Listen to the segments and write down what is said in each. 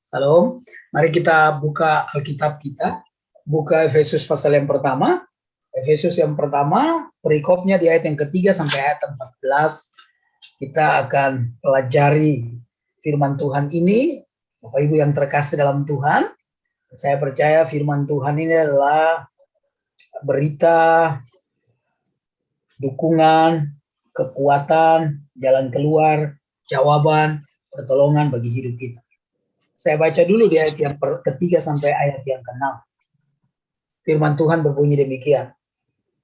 Salam. Mari kita buka Alkitab kita. Buka Efesus pasal yang pertama. Efesus yang pertama, perikopnya di ayat yang ketiga sampai ayat 14. Kita akan pelajari firman Tuhan ini. Bapak Ibu yang terkasih dalam Tuhan, saya percaya firman Tuhan ini adalah berita, dukungan, kekuatan, jalan keluar, jawaban, pertolongan bagi hidup kita. Saya baca dulu di ayat yang ketiga sampai ayat yang ke-6. Firman Tuhan berbunyi demikian.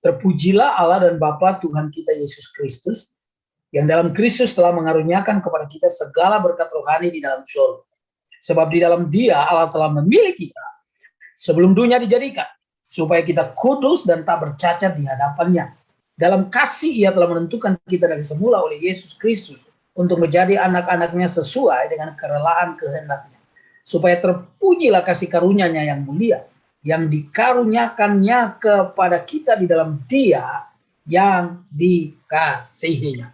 Terpujilah Allah dan Bapa Tuhan kita Yesus Kristus, yang dalam Kristus telah mengaruniakan kepada kita segala berkat rohani di dalam surga. Sebab di dalam Dia Allah telah memilih kita sebelum dunia dijadikan, supaya kita kudus dan tak bercacat di hadapannya. Dalam kasih Ia telah menentukan kita dari semula oleh Yesus Kristus untuk menjadi anak-anaknya sesuai dengan kerelaan kehendak-Nya, supaya terpujilah kasih karunia-Nya yang mulia, yang dikaruniakannya kepada kita di dalam Dia yang dikasihinya.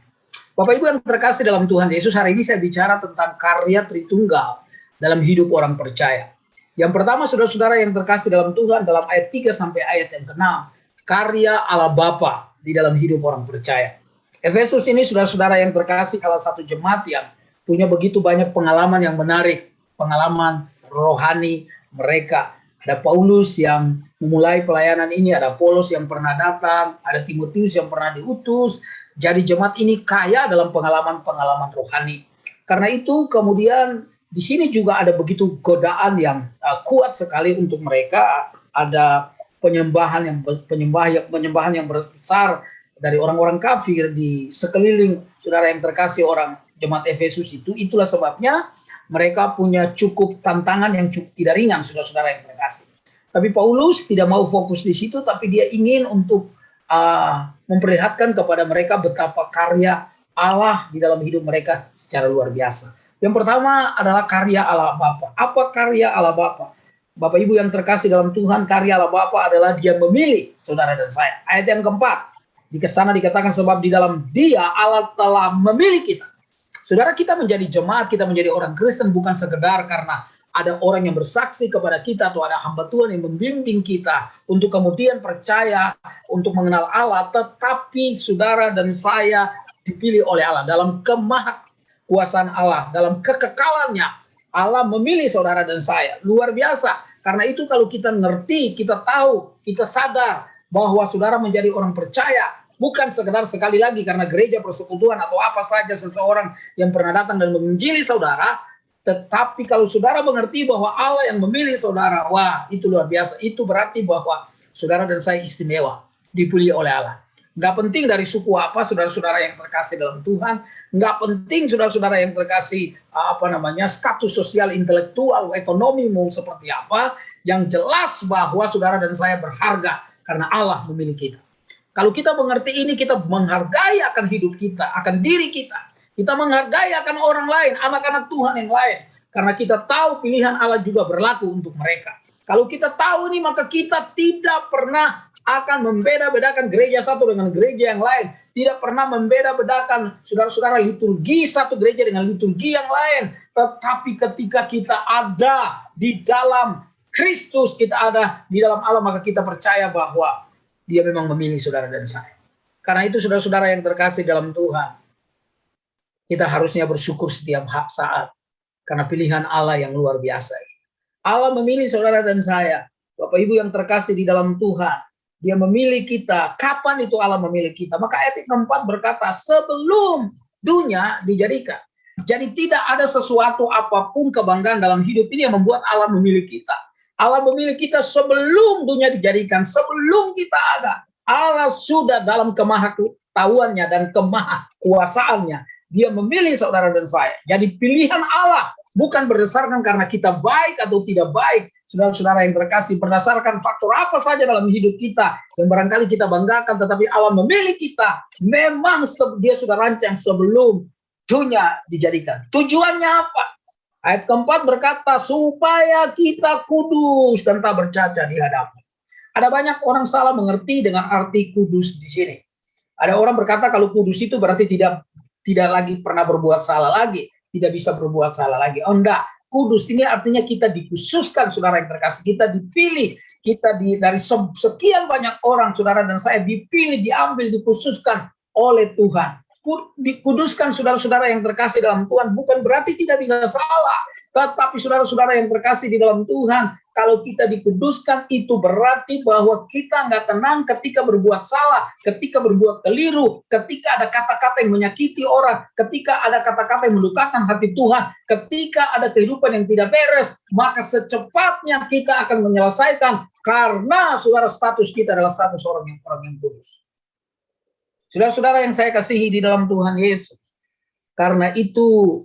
Bapak Ibu yang terkasih dalam Tuhan Yesus, hari ini saya bicara tentang karya Tritunggal dalam hidup orang percaya. Yang pertama, saudara-saudara yang terkasih dalam Tuhan, dalam ayat 3 sampai ayat yang ke-6, karya Allah Bapa di dalam hidup orang percaya. Efesus ini, saudara-saudara yang terkasih, salah satu jemaat yang punya begitu banyak pengalaman yang menarik, pengalaman rohani mereka. Ada Paulus yang memulai pelayanan ini, ada Apolos yang pernah datang, ada Timotius yang pernah diutus. Jadi jemaat ini kaya dalam pengalaman-pengalaman rohani. Karena itu kemudian di sini juga ada begitu godaan yang kuat sekali untuk mereka. Ada penyembahan yang besar dari orang-orang kafir di sekeliling saudara yang terkasih orang jemaat Efesus itu. Itulah sebabnya mereka punya cukup tantangan yang cukup tidak ringan, saudara-saudara yang terkasih. Tapi Paulus tidak mau fokus di situ, tapi dia ingin untuk memperlihatkan kepada mereka betapa karya Allah di dalam hidup mereka secara luar biasa. Yang pertama adalah karya Allah Bapa. Apa karya Allah Bapa? Bapak Ibu yang terkasih dalam Tuhan, karya Allah Bapa adalah Dia memilih saudara dan saya. Ayat yang keempat, di sana dikatakan sebab di dalam Dia Allah telah memilih kita. Saudara, kita menjadi jemaat, kita menjadi orang Kristen bukan sekedar karena ada orang yang bersaksi kepada kita atau ada hamba Tuhan yang membimbing kita untuk kemudian percaya untuk mengenal Allah, tetapi saudara dan saya dipilih oleh Allah dalam kemahakuasaan Allah, dalam kekekalannya. Allah memilih saudara dan saya, luar biasa. Karena itu kalau kita ngerti, kita tahu, kita sadar bahwa saudara menjadi orang percaya, bukan sekedar sekali lagi karena gereja persekutuan atau apa saja seseorang yang pernah datang dan menginjili saudara, tetapi kalau saudara mengerti bahwa Allah yang memilih saudara, wah itu luar biasa. Itu berarti bahwa saudara dan saya istimewa, dipilih oleh Allah. Nggak penting dari suku apa saudara-saudara yang terkasih dalam Tuhan, nggak penting saudara-saudara yang terkasih status sosial, intelektual, ekonomimu seperti apa. Yang jelas bahwa saudara dan saya berharga karena Allah memilih kita. Kalau kita mengerti ini, kita menghargai akan hidup kita, akan diri kita. Kita menghargai akan orang lain, anak-anak Tuhan yang lain. Karena kita tahu pilihan Allah juga berlaku untuk mereka. Kalau kita tahu ini, maka kita tidak pernah akan membeda-bedakan gereja satu dengan gereja yang lain. Tidak pernah membeda-bedakan saudara-saudara liturgi satu gereja dengan liturgi yang lain. Tetapi ketika kita ada di dalam Kristus, kita ada di dalam Allah, maka kita percaya bahwa Dia memang memilih saudara dan saya. Karena itu saudara-saudara yang terkasih dalam Tuhan, kita harusnya bersyukur setiap saat karena pilihan Allah yang luar biasa. Allah memilih saudara dan saya. Bapak Ibu yang terkasih di dalam Tuhan, Dia memilih kita. Kapan itu Allah memilih kita? Maka ayat keempat berkata, sebelum dunia dijadikan. Jadi tidak ada sesuatu apapun kebanggaan dalam hidup ini yang membuat Allah memilih kita. Allah memilih kita sebelum dunia dijadikan, sebelum kita ada. Allah sudah dalam kemahakuasaan dan kemahakuasaannya, Dia memilih saudara dan saya. Jadi pilihan Allah bukan berdasarkan karena kita baik atau tidak baik. Saudara-saudara yang terkasih, berdasarkan faktor apa saja dalam hidup kita yang barangkali kita banggakan, tetapi Allah memilih kita. Memang Dia sudah rancang sebelum dunia dijadikan. Tujuannya apa? Ayat keempat berkata, supaya kita kudus dan tak bercacat di hadapan. Ada banyak orang salah mengerti dengan arti kudus di sini. Ada orang berkata kalau kudus itu berarti tidak lagi pernah berbuat salah lagi, tidak bisa berbuat salah lagi. Oh enggak, kudus ini artinya kita dikhususkan, saudara yang terkasih. Kita dipilih, dari sekian banyak orang, saudara dan saya dipilih, diambil, dikhususkan oleh Tuhan. Dikuduskan, saudara-saudara yang terkasih dalam Tuhan, bukan berarti tidak bisa salah. Tetapi saudara-saudara yang terkasih di dalam Tuhan, kalau kita dikuduskan itu berarti bahwa kita nggak tenang ketika berbuat salah, ketika berbuat keliru, ketika ada kata-kata yang menyakiti orang, ketika ada kata-kata yang melukakan hati Tuhan, ketika ada kehidupan yang tidak beres, maka secepatnya kita akan menyelesaikan, karena saudara status kita adalah status orang yang kudus. Saudara-saudara yang saya kasihi di dalam Tuhan Yesus, karena itu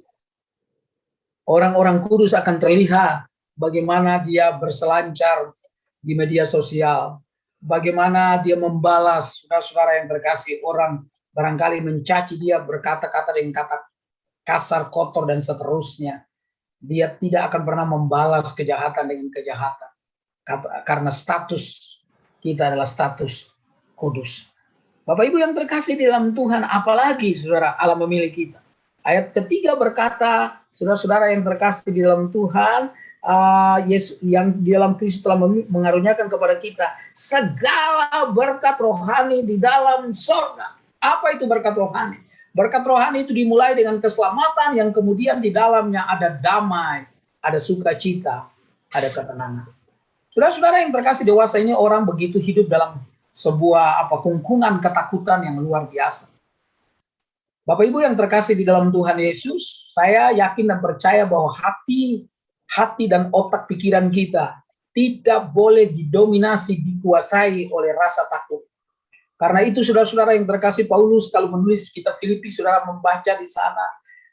orang-orang kudus akan terlihat bagaimana dia berselancar di media sosial, bagaimana dia membalas, saudara-saudara yang terkasih, orang barangkali mencaci dia, berkata-kata dengan kata kasar, kotor, dan seterusnya. Dia tidak akan pernah membalas kejahatan dengan kejahatan, karena status kita adalah status kudus. Bapak Ibu yang terkasih di dalam Tuhan, apalagi saudara Allah memilih kita. Ayat ketiga berkata, saudara-saudara yang terkasih di dalam Tuhan, Yesus yang di dalam Kristus telah mengaruniakan kepada kita segala berkat rohani di dalam sorga. Apa itu berkat rohani? Berkat rohani itu dimulai dengan keselamatan yang kemudian di dalamnya ada damai, ada sukacita, ada ketenangan. Saudara-saudara yang terkasih, dewasa ini orang begitu hidup dalam sebuah kungkungan ketakutan yang luar biasa. Bapak Ibu yang terkasih di dalam Tuhan Yesus, saya yakin dan percaya bahwa hati dan otak pikiran kita tidak boleh didominasi, dikuasai oleh rasa takut. Karena itu saudara-saudara yang terkasih, Paulus kalau menulis kitab Filipi, saudara membaca di sana,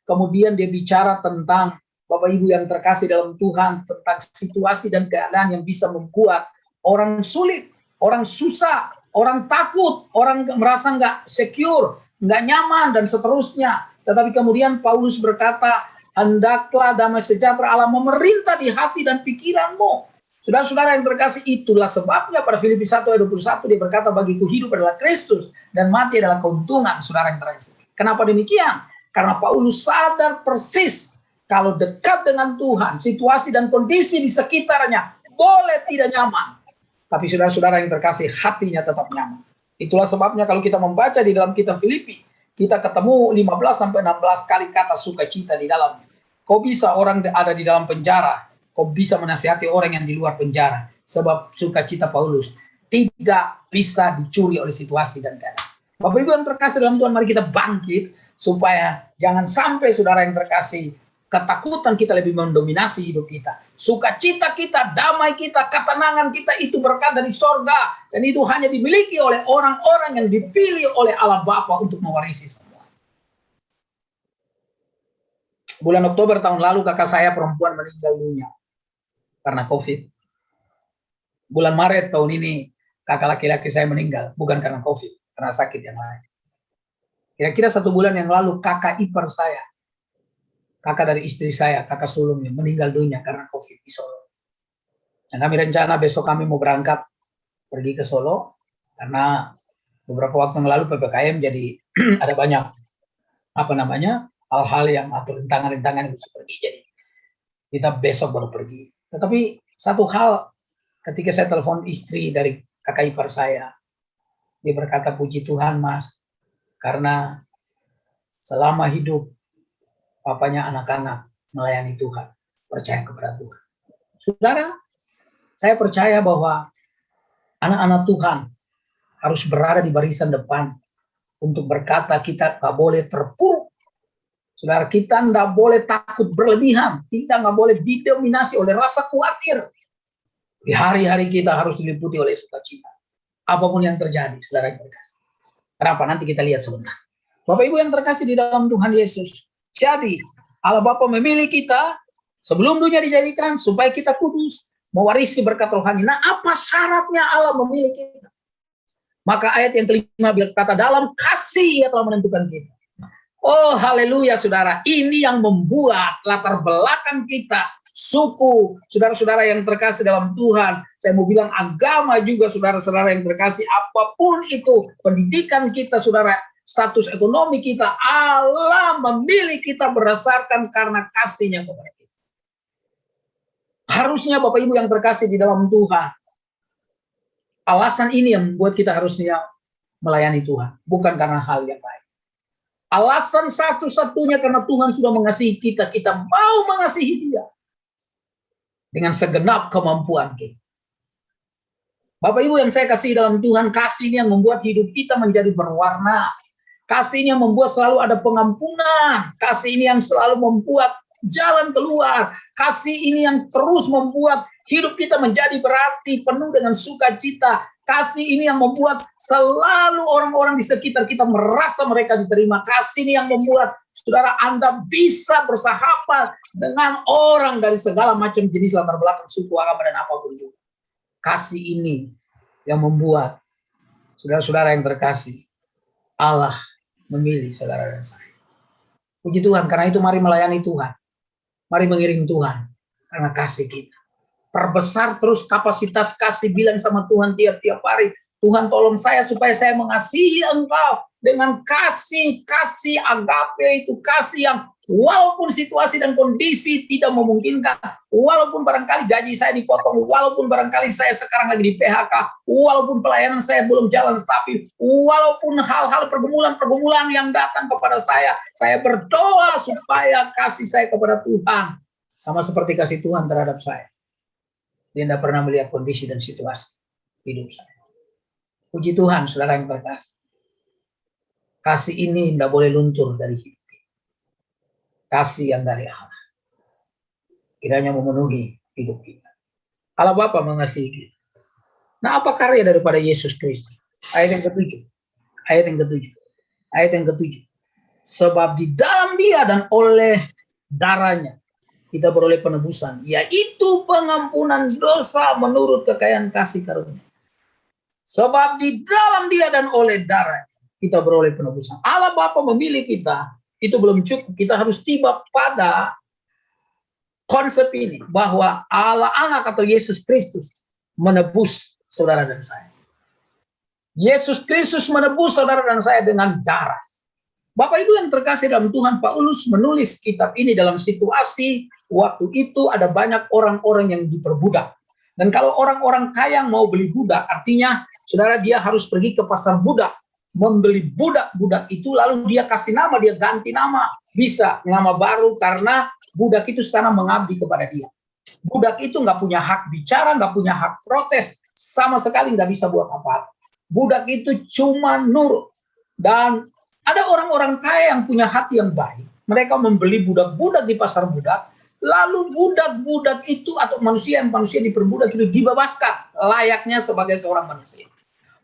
kemudian dia bicara tentang Bapak Ibu yang terkasih dalam Tuhan, tentang situasi dan keadaan yang bisa membuat orang sulit, orang susah, orang takut, orang merasa nggak secure, nggak nyaman, dan seterusnya. Tetapi kemudian Paulus berkata, hendaklah damai sejahtera Allah memerintah di hati dan pikiranmu. Saudara-saudara yang terkasih, itulah sebabnya pada Filipi 1 ayat 21 dia berkata, bagiku hidup adalah Kristus dan mati adalah keuntungan, saudara yang terkasih. Kenapa demikian? Karena Paulus sadar persis kalau dekat dengan Tuhan, situasi dan kondisi di sekitarnya boleh tidak nyaman, tapi saudara-saudara yang terkasih, hatinya tetap nyaman. Itulah sebabnya kalau kita membaca di dalam kitab Filipi, kita ketemu 15-16 kali kata sukacita di dalamnya. Kok bisa orang ada di dalam penjara? Kok bisa menasihati orang yang di luar penjara? Sebab sukacita Paulus tidak bisa dicuri oleh situasi dan keadaan. Bapak Ibu yang terkasih dalam Tuhan, mari kita bangkit supaya jangan sampai saudara yang terkasih, ketakutan kita lebih mendominasi hidup kita. Sukacita kita, damai kita, ketenangan kita itu berkat dari sorga. Dan itu hanya dimiliki oleh orang-orang yang dipilih oleh Allah Bapa untuk mewarisi semua. Bulan Oktober tahun lalu kakak saya perempuan meninggal dunia karena COVID. Bulan Maret tahun ini kakak laki-laki saya meninggal, bukan karena COVID, karena sakit yang lain. Kira-kira 1 bulan yang lalu kakak ipar saya, kakak dari istri saya, kakak sulungnya, meninggal dunia karena COVID di Solo. Dan kami rencana besok kami mau berangkat pergi ke Solo, karena beberapa waktu yang lalu PPKM jadi ada banyak hal-hal yang atau rintangan-rintangan yang bisa pergi, jadi kita besok baru pergi. Tetapi satu hal, ketika saya telepon istri dari kakak ipar saya, dia berkata, puji Tuhan Mas, karena selama hidup papanya anak-anak melayani Tuhan, percaya kepada Tuhan. Saudara, saya percaya bahwa anak-anak Tuhan harus berada di barisan depan untuk berkata, kita nggak boleh terpuruk. Saudara, kita nggak boleh takut berlebihan, kita nggak boleh didominasi oleh rasa khawatir. Di hari-hari kita harus diliputi oleh sukacita. Apapun yang terjadi, saudara yang terkasih. Kenapa? Nanti kita lihat sebentar. Bapak Ibu yang terkasih di dalam Tuhan Yesus. Jadi, Allah Bapa memilih kita sebelum dunia dijadikan supaya kita kudus, mewarisi berkat rohani. Nah, apa syaratnya Allah memilih kita? Maka ayat yang kelima berkata, dalam kasih Ia telah menentukan kita. Oh, haleluya saudara. Ini yang membuat latar belakang kita, suku, saudara-saudara yang terkasih dalam Tuhan. Saya mau bilang agama juga, saudara-saudara yang terkasih. Apapun itu, pendidikan kita, saudara, status ekonomi kita, Allah memilih kita berdasarkan karena kasih-Nya kepada kita. Harusnya Bapak Ibu yang terkasih di dalam Tuhan, alasan ini yang membuat kita harusnya melayani Tuhan, bukan karena hal yang lain. Alasan satu-satunya karena Tuhan sudah mengasihi kita, kita mau mengasihi Dia dengan segenap kemampuan kita. Bapak Ibu yang saya kasih dalam Tuhan, kasih ini yang membuat hidup kita menjadi berwarna. Kasih ini yang membuat selalu ada pengampunan. Kasih ini yang selalu membuat jalan keluar. Kasih ini yang terus membuat hidup kita menjadi berarti, penuh dengan sukacita. Kasih ini yang membuat selalu orang-orang di sekitar kita merasa mereka diterima. Kasih ini yang membuat saudara Anda bisa bersahabat dengan orang dari segala macam jenis latar belakang, suku, agama, dan apapun juga. Kasih ini yang membuat saudara-saudara yang terkasih, Allah memilih saudara dan saya. Puji Tuhan, karena itu mari melayani Tuhan. Mari mengiring Tuhan, karena kasih kita. Perbesar terus kapasitas kasih, bilang sama Tuhan tiap-tiap hari, Tuhan tolong saya supaya saya mengasihi Engkau dengan kasih agape, itu kasih yang walaupun situasi dan kondisi tidak memungkinkan, walaupun barangkali gaji saya dipotong, walaupun barangkali saya sekarang lagi di PHK, walaupun pelayanan saya belum jalan stabil, walaupun hal-hal pergumulan yang datang kepada saya berdoa supaya kasih saya kepada Tuhan sama seperti kasih Tuhan terhadap saya. Dia tidak pernah melihat kondisi dan situasi hidup saya. Puji Tuhan, saudara yang terkasih. Kasih ini tidak boleh luntur dari hidup. Kasih yang dari Allah. Kiranya memenuhi hidup kita. Allah Bapa mengasihi kita. Nah, apa karya daripada Yesus Kristus? Ayat yang ketujuh. Ayat yang ketujuh. Sebab di dalam Dia dan oleh darahnya kita beroleh penebusan, yaitu pengampunan dosa menurut kekayaan kasih karunia. Sebab di dalam Dia dan oleh darahnya kita beroleh penebusan. Allah Bapa memilih kita, itu belum cukup. Kita harus tiba pada konsep ini, bahwa Allah Anak atau Yesus Kristus menebus saudara dan saya. Yesus Kristus menebus saudara dan saya dengan darah. Bapak Ibu yang terkasih dalam Tuhan, Paulus menulis kitab ini dalam situasi waktu itu ada banyak orang-orang yang diperbudak. Dan kalau orang-orang kaya mau beli budak, artinya saudara dia harus pergi ke pasar budak, membeli budak-budak itu, lalu dia kasih nama, dia ganti nama, bisa nama baru karena budak itu sekarang mengabdi kepada dia. Budak itu nggak punya hak bicara, nggak punya hak protes, sama sekali nggak bisa buat apa-apa. Budak itu cuma nurut. Dan ada orang-orang kaya yang punya hati yang baik. Mereka membeli budak-budak di pasar budak, lalu budak-budak itu atau manusia diperbudak itu dibebaskan layaknya sebagai seorang manusia.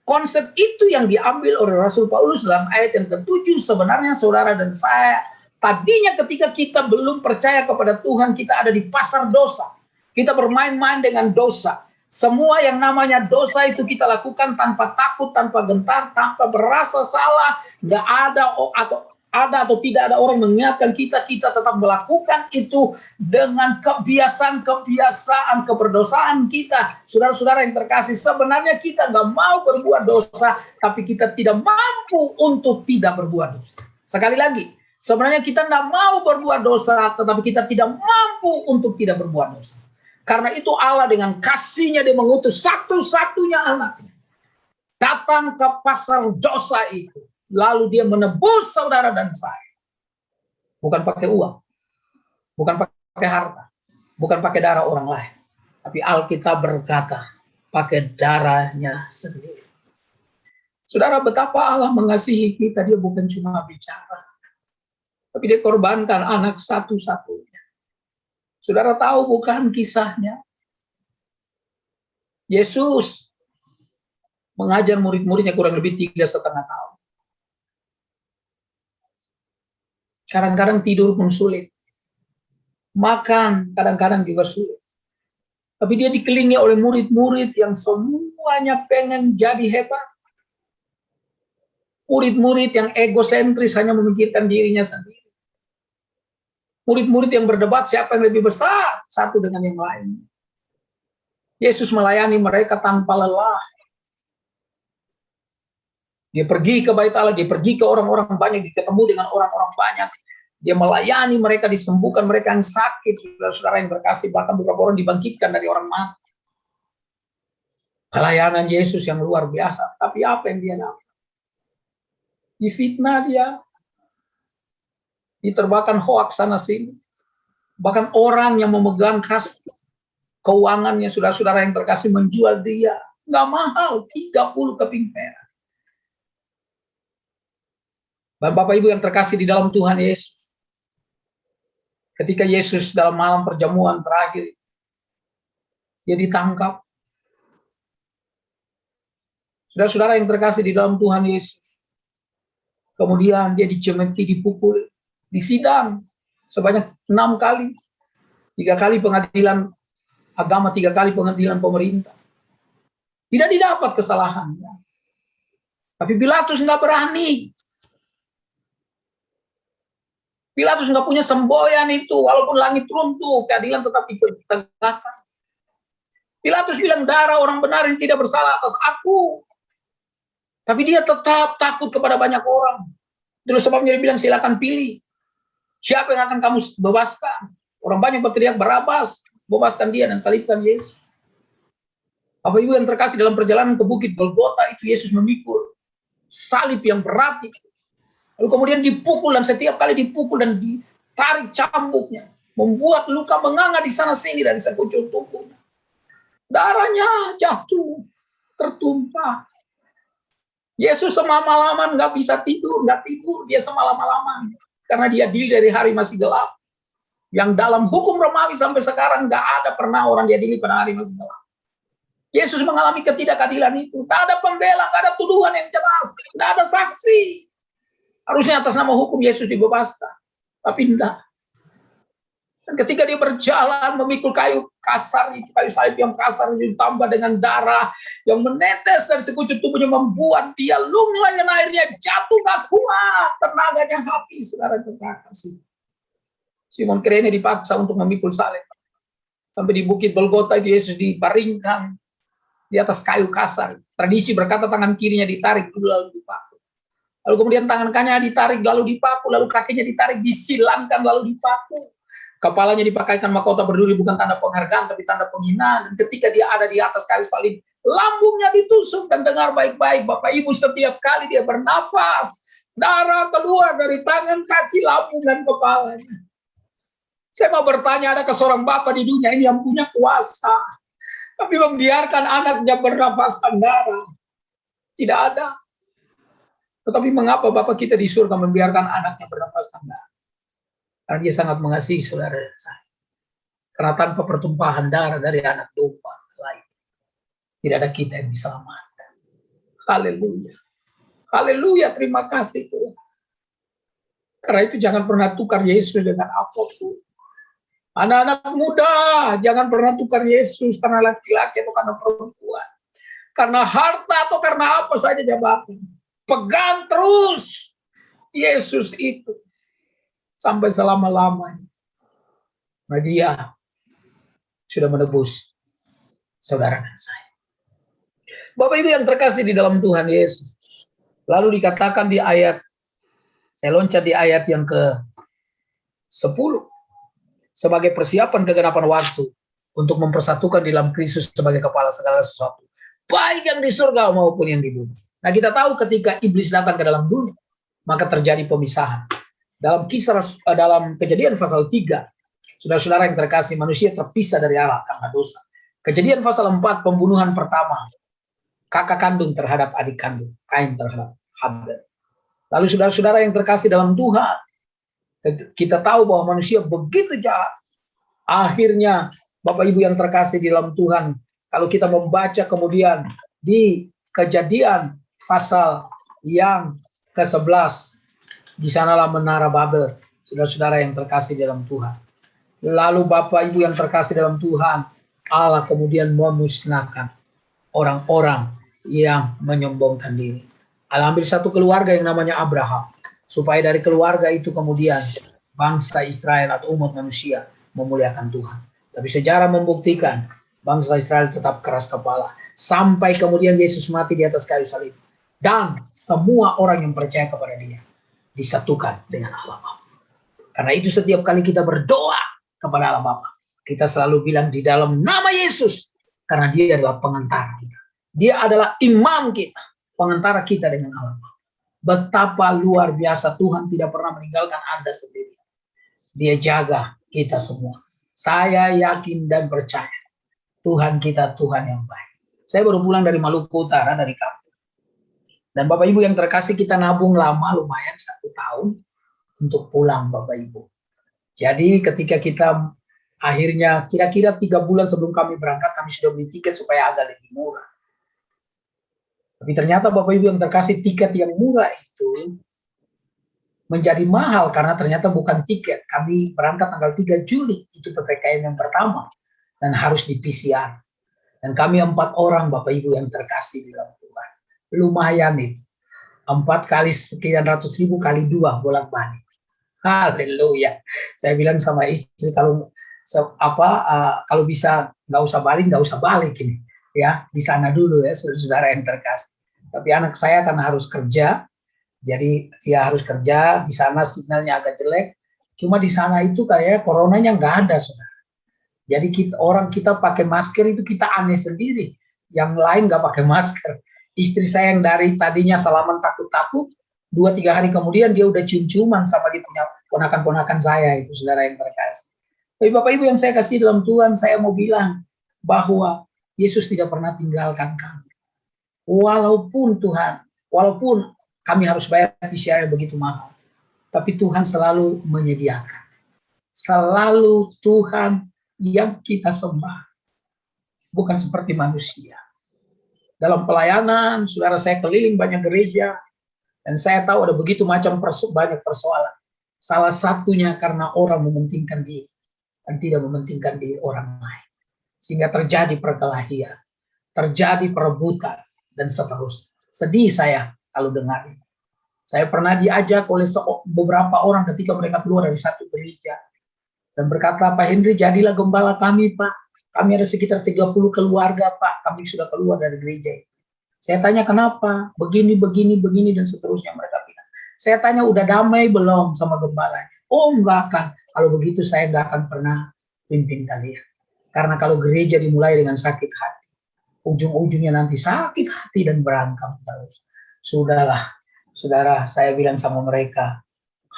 Konsep itu yang diambil oleh Rasul Paulus dalam ayat yang ke-7. Sebenarnya saudara dan saya, tadinya ketika kita belum percaya kepada Tuhan, kita ada di pasar dosa. Kita bermain-main dengan dosa. Semua yang namanya dosa itu kita lakukan tanpa takut, tanpa gentar, tanpa berasa salah. Nggak ada atau tidak ada orang mengingatkan kita, kita tetap melakukan itu dengan kebiasaan keberdosaan kita. Saudara-saudara yang terkasih, sebenarnya kita nggak mau berbuat dosa, tapi kita tidak mampu untuk tidak berbuat dosa. Sekali lagi, sebenarnya kita nggak mau berbuat dosa, tetapi kita tidak mampu untuk tidak berbuat dosa. Karena itu Allah dengan kasih-Nya dia mengutus satu-satunya anaknya datang ke pasar dosa itu. Lalu dia menebus saudara dan saya. Bukan pakai uang, bukan pakai harta, bukan pakai darah orang lain. Tapi Alkitab berkata, pakai darahnya sendiri. Saudara, betapa Allah mengasihi kita, dia bukan cuma bicara. Tapi dia korbankan anak satu-satunya. Saudara tahu bukan kisahnya? Yesus mengajar murid-muridnya kurang lebih 3,5 tahun. Kadang-kadang tidur pun sulit. Makan kadang-kadang juga sulit. Tapi dia dikelilingi oleh murid-murid yang semuanya pengen jadi hebat. Murid-murid yang egosentris, hanya memikirkan dirinya sendiri. Murid-murid yang berdebat siapa yang lebih besar satu dengan yang lain. Yesus melayani mereka tanpa lelah. Dia pergi ke Bait Allah, dia pergi ke orang-orang banyak, dia ketemu dengan orang-orang banyak. Dia melayani mereka, disembuhkan mereka yang sakit, saudara-saudara yang terkasih, bahkan beberapa orang dibangkitkan dari orang mati. Pelayanan Yesus yang luar biasa. Tapi apa yang dia dapat? Difitnah dia, diterbakan hoaks sana sini. Bahkan orang yang memegang kas keuangannya, saudara-saudara yang terkasih, menjual dia. Nggak mahal, 30 keping perak. Bapak Ibu yang terkasih di dalam Tuhan Yesus, ketika Yesus dalam malam perjamuan terakhir, dia ditangkap. Saudara-saudara yang terkasih di dalam Tuhan Yesus, kemudian dia dicemeti, dipukul, disidang sebanyak 6 kali. 3 kali pengadilan agama, 3 kali pengadilan pemerintah. Tidak didapat kesalahannya. Tapi Pilatus nggak berani. Pilatus nggak punya semboyan itu, walaupun langit runtuh, keadilan tetap ditegakkan. Pilatus bilang darah orang benar yang tidak bersalah atas aku. Tapi dia tetap takut kepada banyak orang. Terus sebabnya dia bilang silakan pilih. Siapa yang akan kamu bebaskan? Orang banyak berteriak Barabas, bebaskan dia dan salibkan Yesus. Bapak Ibu yang terkasih, dalam perjalanan ke Bukit Golgota itu Yesus memikul salib yang berat itu. Lalu kemudian dipukul, dan setiap kali dipukul dan ditarik cambuknya, membuat luka menganga di sana sini dari sekujur tubuhnya. Darahnya jatuh, tertumpah. Yesus semalam-malaman nggak bisa tidur, nggak tidur dia semalam-malaman karena dia dili dari hari masih gelap. Yang dalam hukum Romawi sampai sekarang nggak ada pernah orang dia dili pada hari masih gelap. Yesus mengalami ketidakadilan itu. Tak ada pembela, tak ada tuduhan yang jelas, tak ada saksi. Harusnya atas nama hukum Yesus dibebaskan, tapi tidak. Dan ketika dia berjalan memikul kayu kasar, kayu salib yang kasar ditambah dengan darah yang menetes dari sekujur tubuhnya, membuat dia lunglai dan airnya jatuh gak kuat, tenaganya habis. Saudara terkasih, Simon Kirene dipaksa untuk memikul salib. Sampai di Bukit Golgota itu Yesus dibaringkan di atas kayu kasar. Tradisi berkata tangan kirinya ditarik dulu lalu dipaku. Lalu kemudian tangan kanannya ditarik lalu dipaku, lalu kakinya ditarik, disilangkan lalu dipaku. Kepalanya dipakaikan mahkota berduri, bukan tanda penghargaan tapi tanda penghinaan. Dan ketika dia ada di atas kayu salib, lambungnya ditusuk. Dan dengar baik-baik Bapak Ibu, setiap kali dia bernafas, darah keluar dari tangan, kaki, lambung dan kepalanya. Saya mau bertanya, adakah seorang bapak di dunia ini yang punya kuasa tapi membiarkan anaknya bernafaskan darah? Tidak ada. Tetapi mengapa Bapak kita di surga membiarkan anaknya bernafaskan darah? Karena dia sangat mengasihi saudara dan saya. Karena tanpa pertumpahan darah dari anak domba lain, tidak ada kita yang diselamatkan. Haleluya. Haleluya, terima kasih Tuhan. Karena itu jangan pernah tukar Yesus dengan apapun. Anak-anak muda, jangan pernah tukar Yesus karena laki-laki atau karena perempuan. Karena harta atau karena apa saja jabatan. Pegang terus Yesus itu sampai selama-lamanya. Nah, dia sudah menebus saudara dan saya. Bapak Ibu yang terkasih di dalam Tuhan Yesus. Lalu dikatakan di ayat, saya loncat di ayat yang ke-10. Sebagai persiapan kegenapan waktu untuk mempersatukan di dalam Kristus sebagai kepala segala sesuatu, baik yang di surga maupun yang di bumi. Nah, kita tahu ketika iblis datang ke dalam dunia, maka terjadi pemisahan. Dalam Kejadian pasal 3, saudara-saudara yang terkasih, manusia terpisah dari Allah karena dosa. Kejadian pasal 4, pembunuhan pertama, kakak kandung terhadap adik kandung, Kain terhadap Habel. Lalu saudara-saudara yang terkasih dalam Tuhan, kita tahu bahwa manusia begitu jahat. Akhirnya Bapak Ibu yang terkasih di dalam Tuhan, kalau kita membaca kemudian di Kejadian pasal yang ke-11, di sanalah menara Babel, saudara-saudara yang terkasih dalam Tuhan. Lalu Bapak Ibu yang terkasih dalam Tuhan, Allah kemudian memusnahkan orang-orang yang menyombongkan diri. Allah ambil satu keluarga yang namanya Abraham, supaya dari keluarga itu kemudian bangsa Israel atau umat manusia memuliakan Tuhan. Tapi sejarah membuktikan bangsa Israel tetap keras kepala. Sampai kemudian Yesus mati di atas kayu salib. Dan semua orang yang percaya kepada dia disatukan dengan Allah. Karena itu setiap kali kita berdoa kepada Allah Bapa, kita selalu bilang di dalam nama Yesus, karena dia adalah pengantara kita. Dia adalah imam kita, pengantara kita dengan Allah Bapa. Betapa luar biasa Tuhan tidak pernah meninggalkan Anda sendiri. Dia jaga kita semua. Saya yakin dan percaya Tuhan kita Tuhan yang baik. Saya baru pulang dari Maluku Utara, dari kampung. Dan Bapak Ibu yang terkasih, kita nabung lama, lumayan 1 tahun untuk pulang Bapak Ibu. Jadi ketika kita akhirnya kira-kira 3 bulan sebelum kami berangkat, kami sudah beli tiket supaya agak lebih murah. Tapi ternyata Bapak Ibu yang terkasih, tiket yang murah itu menjadi mahal karena ternyata bukan tiket. Kami berangkat tanggal 3 Juli, itu PPKM yang pertama, dan harus di PCR. Dan kami 4 orang Bapak Ibu yang terkasih di dalam Tuhan. Lumayan itu. 4 kali sekian ratus ribu kali 2 bolak-balik. Haleluya. Saya bilang sama istri, kalau bisa nggak usah balik ini. Ya, di sana dulu ya, saudara yang terkasih. Tapi anak saya karena harus kerja, jadi dia harus kerja, di sana sinyalnya agak jelek. Cuma di sana itu kayak coronanya nggak ada, saudara. Jadi kita pakai masker itu kita aneh sendiri. Yang lain nggak pakai masker. Istri saya yang dari tadinya salaman takut-takut, 2-3 hari kemudian dia udah cium-ciuman sama dia punya ponakan-ponakan saya, itu saudara yang terkasih. Tapi Bapak Ibu yang saya kasih dalam Tuhan, saya mau bilang bahwa Yesus tidak pernah tinggalkan kami. Walaupun kami harus bayar PCR yang begitu mahal, tapi Tuhan selalu menyediakan. Selalu Tuhan yang kita sembah, bukan seperti manusia. Dalam pelayanan, saudara, saya keliling banyak gereja, dan saya tahu ada begitu macam banyak persoalan. Salah satunya karena orang mementingkan diri dan tidak mementingkan diri orang lain. Sehingga terjadi perkelahian, terjadi perebutan, dan seterusnya. Sedih saya kalau dengar itu. Saya pernah diajak oleh beberapa orang ketika mereka keluar dari satu gereja. Dan berkata, Pak Henry, jadilah gembala kami, Pak. Kami ada sekitar 30 keluarga, Pak. Kami sudah keluar dari gereja. Saya tanya kenapa, begini, dan seterusnya mereka bilang. Saya tanya, udah damai belum sama gembalanya? Oh, enggak kan. Kalau begitu saya enggak akan pernah pimpin kalian. Karena kalau gereja dimulai dengan sakit hati, ujung-ujungnya nanti sakit hati dan berantem terus. Sudahlah, saudara, saya bilang sama mereka,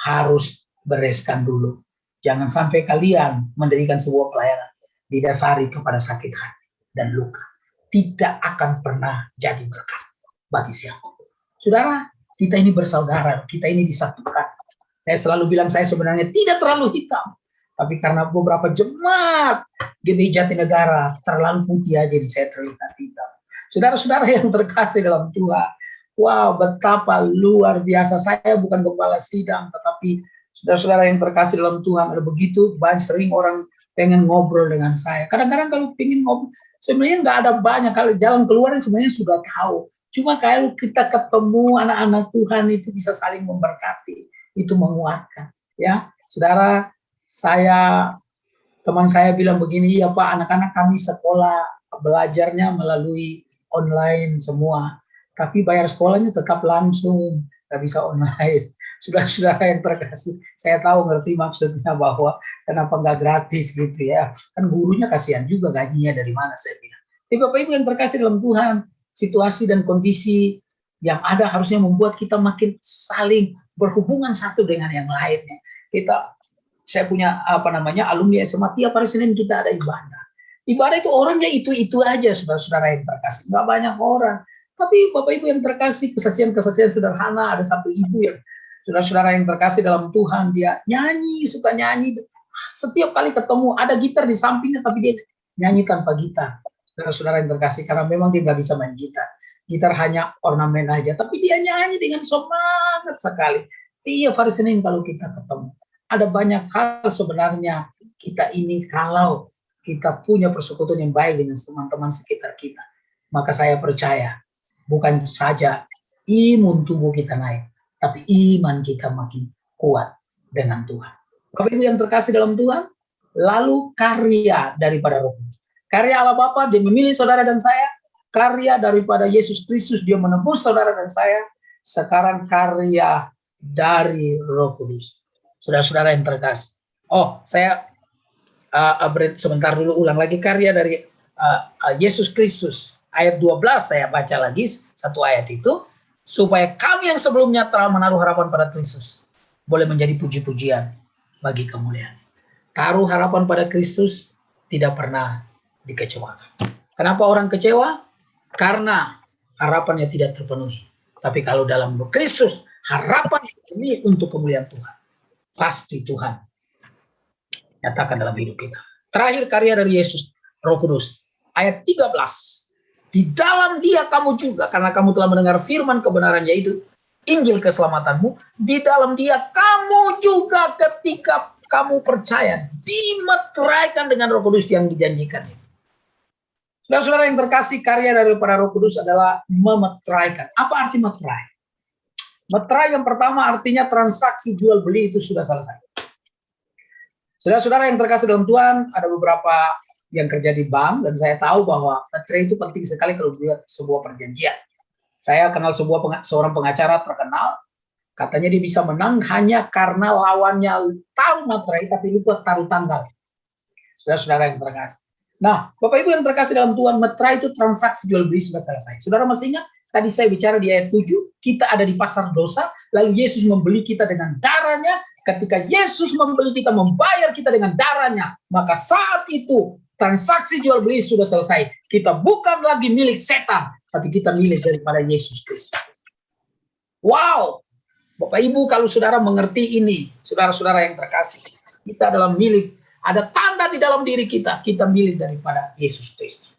harus bereskan dulu. Jangan sampai kalian mendirikan sebuah pelayanan didasari kepada sakit hati dan luka. Tidak akan pernah jadi berkat bagi siapapun. Saudara, kita ini bersaudara, kita ini disatukan. Saya selalu bilang saya sebenarnya tidak terlalu hitam, tapi karena beberapa jemaat GBI Jatinegara terlalu putih aja, jadi saya terlihat hitam. Saudara-saudara yang terkasih dalam Tuhan, wow, betapa luar biasa. Saya bukan gembala sidang, tetapi saudara-saudara yang terkasih dalam Tuhan, ada begitu banyak, sering orang pengen ngobrol dengan saya. Kadang-kadang kalau pengen ngobrol, sebenarnya nggak ada banyak, kalau jalan keluar sebenarnya sudah tahu. Cuma kalau kita ketemu anak-anak Tuhan itu bisa saling memberkati, itu menguatkan. Ya, saudara, teman saya bilang begini, iya Pak, anak-anak kami sekolah belajarnya melalui online semua, tapi bayar sekolahnya tetap langsung, nggak bisa online. Saudara-saudara yang terkasih, saya tahu ngerti maksudnya bahwa kenapa nggak gratis gitu ya. Kan gurunya kasihan juga, gajinya dari mana, saya bilang. Tapi Bapak Ibu yang terkasih dalam Tuhan, situasi dan kondisi yang ada harusnya membuat kita makin saling berhubungan satu dengan yang lainnya. Saya punya alumni SMA, tiap hari Senin kita ada ibadah. Ibadah itu orangnya itu aja, saudara-saudara yang terkasih. Nggak banyak orang. Tapi Bapak Ibu yang terkasih, kesaksian-kesaksian sederhana, ada satu ibu yang saudara-saudara yang terkasih dalam Tuhan, dia nyanyi, suka nyanyi. Setiap kali ketemu, ada gitar di sampingnya, tapi dia nyanyi tanpa gitar. Saudara-saudara yang terkasih, karena memang dia nggak bisa main gitar. Gitar hanya ornamen aja, tapi dia nyanyi dengan semangat sekali. Tiap hari Senin kalau kita ketemu. Ada banyak hal sebenarnya kita ini, kalau kita punya persekutuan yang baik dengan teman-teman sekitar kita, maka saya percaya, bukan saja imun tubuh kita naik, tapi iman kita makin kuat dengan Tuhan. Bapak Ibu yang terkasih dalam Tuhan, lalu karya daripada Roh Kudus. Karya Allah Bapa, dia memilih saudara dan saya. Karya daripada Yesus Kristus, dia menebus saudara dan saya. Sekarang karya dari Roh Kudus. Saudara-saudara yang terkasih. Oh, saya sebentar dulu ulang lagi karya dari Yesus Kristus. Ayat 12 saya baca lagi satu ayat itu, supaya kami yang sebelumnya telah menaruh harapan pada Kristus boleh menjadi puji-pujian bagi kemuliaan. Taruh harapan pada Kristus tidak pernah dikecewakan. Kenapa orang kecewa? Karena harapannya tidak terpenuhi. Tapi kalau dalam Kristus, harapan ini untuk kemuliaan Tuhan. Pasti Tuhan nyatakan dalam hidup kita. Terakhir karya dari Yesus, Roh Kudus. Ayat 13. Di dalam Dia kamu juga, karena kamu telah mendengar firman kebenaran, yaitu Injil keselamatanmu. Di dalam Dia kamu juga ketika kamu percaya dimeteraikan dengan Roh Kudus yang dijanjikan. Saudara-saudara yang terkasih, karya dari para Roh Kudus adalah memeteraikan. Apa arti meterai? Meterai yang pertama artinya transaksi jual beli itu sudah selesai. Saudara-saudara yang terkasih dalam Tuhan, ada beberapa yang kerja di bank, dan saya tahu bahwa meterai itu penting sekali kalau buat sebuah perjanjian. Saya kenal seorang pengacara terkenal, katanya dia bisa menang hanya karena lawannya tahu meterai tapi lupa taruh tanggal. Saudara-saudara yang terkasih. Nah, Bapak Ibu yang terkasih dalam Tuhan, meterai itu transaksi jual beli sudah selesai. Saudara masih ingat? Tadi saya bicara di ayat 7, kita ada di pasar dosa, lalu Yesus membeli kita dengan darahnya. Ketika Yesus membeli kita, membayar kita dengan darahnya, maka saat itu transaksi jual beli sudah selesai. Kita bukan lagi milik setan, tapi kita milik daripada Yesus Kristus. Wow, Bapak Ibu, kalau saudara mengerti ini, saudara-saudara yang terkasih, kita adalah milik, ada tanda di dalam diri kita, kita milik daripada Yesus Kristus.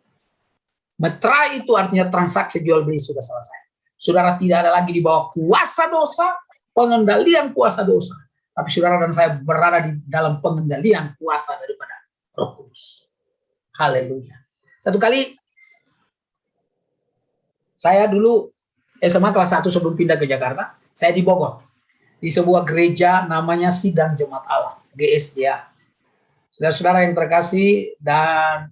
Meterai itu artinya transaksi jual beli sudah selesai. Saudara tidak ada lagi di bawah kuasa dosa, pengendalian kuasa dosa. Tapi saudara dan saya berada di dalam pengendalian kuasa daripada Roh Kudus. Haleluya. Satu kali, saya dulu SMA kelas 1 sebelum pindah ke Jakarta, saya di Bogor. Di sebuah gereja namanya Sidang Jemaat Allah, GSJA. Saudara-saudara yang terkasih, dan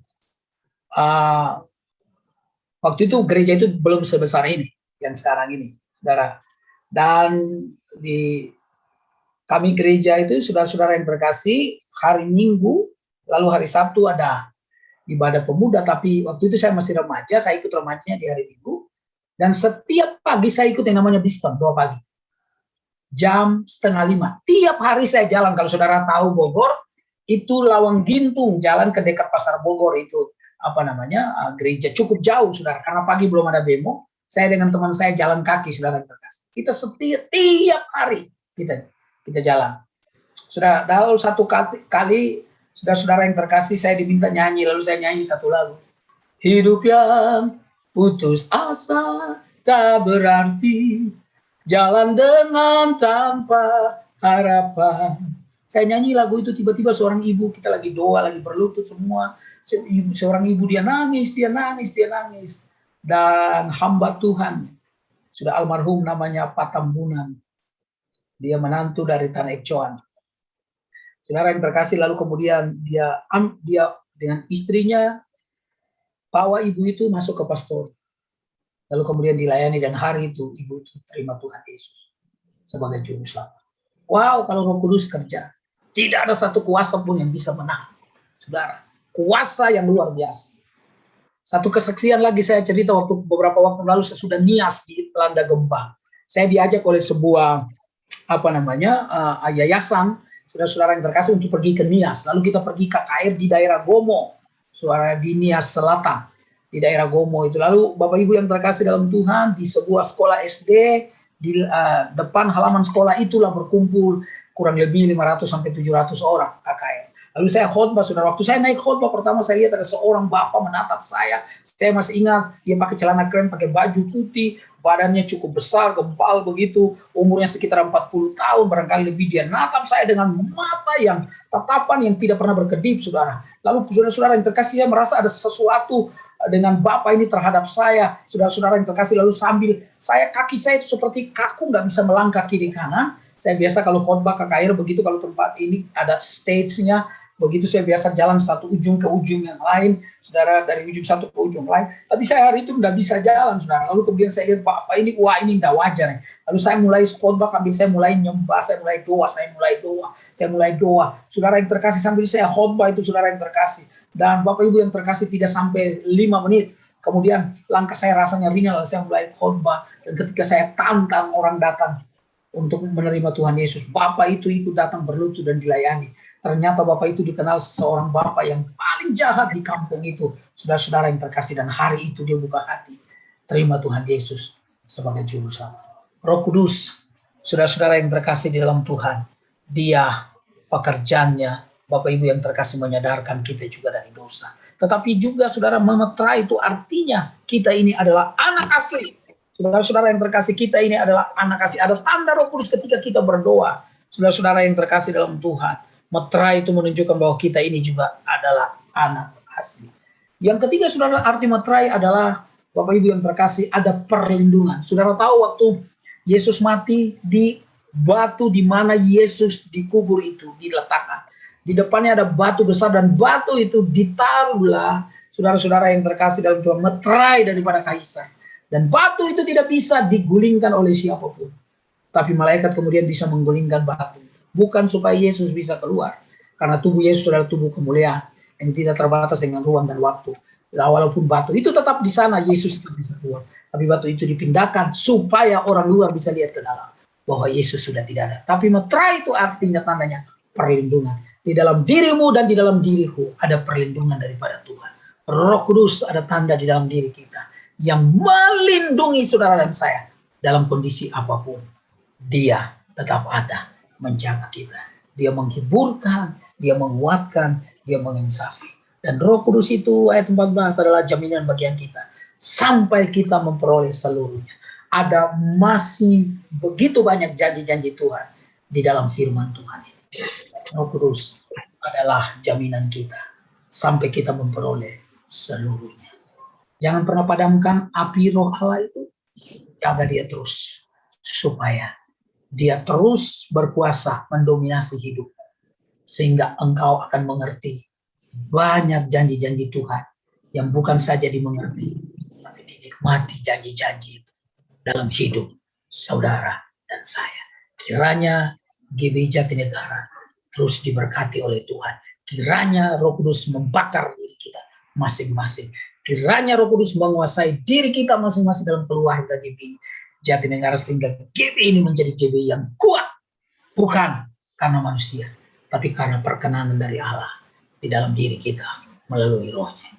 waktu itu gereja itu belum sebesar ini, yang sekarang ini, saudara. Dan di kami gereja itu, saudara-saudara yang terkasih, hari Minggu, lalu hari Sabtu ada ibadah pemuda, tapi waktu itu saya masih remaja, saya ikut remajanya di hari Minggu, dan setiap pagi saya ikut yang namanya diskon, 2 pagi, jam 4:30, tiap hari saya jalan. Kalau saudara tahu Bogor, itu Lawang Gintung, jalan ke dekat pasar Bogor itu, gereja cukup jauh, saudara, karena pagi belum ada bemo, saya dengan teman saya jalan kaki, saudara yang terkasih. Kita tiap hari kita jalan. Sudah dalam satu kali, saudara-saudara yang terkasih, saya diminta nyanyi, lalu saya nyanyi satu lagu. Hidup yang putus asa tak berarti, jalan dengan tanpa harapan. Saya nyanyi lagu itu, tiba-tiba seorang ibu, kita lagi doa, lagi berlutut semua, seorang ibu dia nangis. Dan hamba Tuhan, sudah almarhum namanya Patambunan, dia menantu dari Tanah Ekcoan. Saudara yang terkasih, lalu kemudian dia dengan istrinya bawa ibu itu masuk ke pastor. Lalu kemudian dilayani, dan hari itu ibu itu terima Tuhan Yesus sebagai juru selamat. Wow, kalau Roh Kudus kerja, tidak ada satu kuasa pun yang bisa menang. Saudara, kuasa yang luar biasa. Satu kesaksian lagi saya cerita, waktu beberapa waktu lalu saya sudah nias di Landa Gempa. Saya diajak oleh sebuah yayasan, saudara-saudara yang terkasih, untuk pergi ke Nias. Lalu kita pergi KKR di daerah Gomo, saudara, di Nias Selatan, di daerah Gomo itu. Lalu Bapak Ibu yang terkasih dalam Tuhan, di sebuah sekolah SD, di depan halaman sekolah itulah berkumpul kurang lebih 500 sampai 700 orang KKR. Lalu saya khotbah, saudara. Waktu saya naik khotbah pertama, saya lihat ada seorang bapak menatap saya. Saya masih ingat, dia pakai celana krem, pakai baju putih, badannya cukup besar, gempal begitu, umurnya sekitar 40 tahun, barangkali lebih. Dia natap saya dengan mata yang tatapan yang tidak pernah berkedip, saudara. Lalu saudara-saudara yang terkasih, saya merasa ada sesuatu dengan bapak ini terhadap saya, saudara-saudara yang terkasih. Lalu sambil kaki saya itu seperti kaku, nggak bisa melangkah kiri kanan. Saya biasa kalau khotbah KKR begitu, kalau tempat ini ada stage-nya, Begitu saya biasa jalan satu ujung ke ujung yang lain, saudara, dari ujung satu ke ujung lain. Tapi saya hari itu tidak bisa jalan, saudara. Lalu kemudian saya lihat Bapak ini, wah ini tidak wajar. Lalu saya mulai khotbah sambil saya mulai nyembah, saya mulai doa. Saudara yang terkasih, sambil saya khotbah itu, saudara yang terkasih. Dan Bapak Ibu yang terkasih, tidak sampai 5 menit. Kemudian langkah saya rasanya ringan, lalu saya mulai khotbah. Dan ketika saya tantang orang datang untuk menerima Tuhan Yesus, Bapak itu ikut datang berlutut dan dilayani. Ternyata Bapak itu dikenal seorang Bapak yang paling jahat di kampung itu. Saudara-saudara yang terkasih, dan hari itu dia buka hati terima Tuhan Yesus sebagai juru selamat. Roh Kudus, saudara-saudara yang terkasih di dalam Tuhan, dia pekerjaannya, Bapak Ibu yang terkasih, menyadarkan kita juga dari dosa. Tetapi juga saudara, memeterai itu artinya kita ini adalah anak asli. Saudara-saudara yang terkasih, kita ini adalah anak asli. Ada tanda Roh Kudus ketika kita berdoa. Saudara-saudara yang terkasih dalam Tuhan, meterai itu menunjukkan bahwa kita ini juga adalah anak asli. Yang ketiga, saudara, arti meterai adalah, Bapak Ibu yang terkasih, ada perlindungan. Saudara tahu waktu Yesus mati, di batu di mana Yesus dikubur itu diletakkan. Di depannya ada batu besar, dan batu itu ditaruhlah, saudara-saudara yang terkasih dalam Tuhan, meterai daripada kaisar. Dan batu itu tidak bisa digulingkan oleh siapapun. Tapi malaikat kemudian bisa menggulingkan batu. Bukan supaya Yesus bisa keluar. Karena tubuh Yesus adalah tubuh kemuliaan yang tidak terbatas dengan ruang dan waktu. Walaupun batu itu tetap di sana, Yesus itu bisa keluar. Tapi batu itu dipindahkan supaya orang luar bisa lihat ke dalam. Bahwa Yesus sudah tidak ada. Tapi meterai itu artinya tandanya perlindungan. Di dalam dirimu dan di dalam diriku ada perlindungan daripada Tuhan. Roh Kudus ada tanda di dalam diri kita yang melindungi saudara dan saya dalam kondisi apapun. Dia tetap ada menjaga kita. Dia menghiburkan, dia menguatkan, dia menginsafi. Dan Roh Kudus itu, ayat 14, adalah jaminan bagian kita sampai kita memperoleh seluruhnya. Ada masih begitu banyak janji-janji Tuhan di dalam firman Tuhan ini. Roh Kudus adalah jaminan kita sampai kita memperoleh seluruhnya. Jangan pernah padamkan api Roh Allah itu. Jaga dia terus supaya dia terus berkuasa mendominasi hidup, sehingga engkau akan mengerti banyak janji-janji Tuhan yang bukan saja dimengerti, tapi dinikmati janji-janji itu dalam hidup saudara dan saya. Kiranya GBI Jatinegara terus diberkati oleh Tuhan. Kiranya Roh Kudus membakar diri kita masing-masing. Kiranya Roh Kudus menguasai diri kita masing-masing dalam keluarga GBI Jatinegara, sehingga GBI ini menjadi GBI yang kuat, bukan karena manusia, tapi karena perkenanan dari Allah di dalam diri kita melalui Roh-Nya.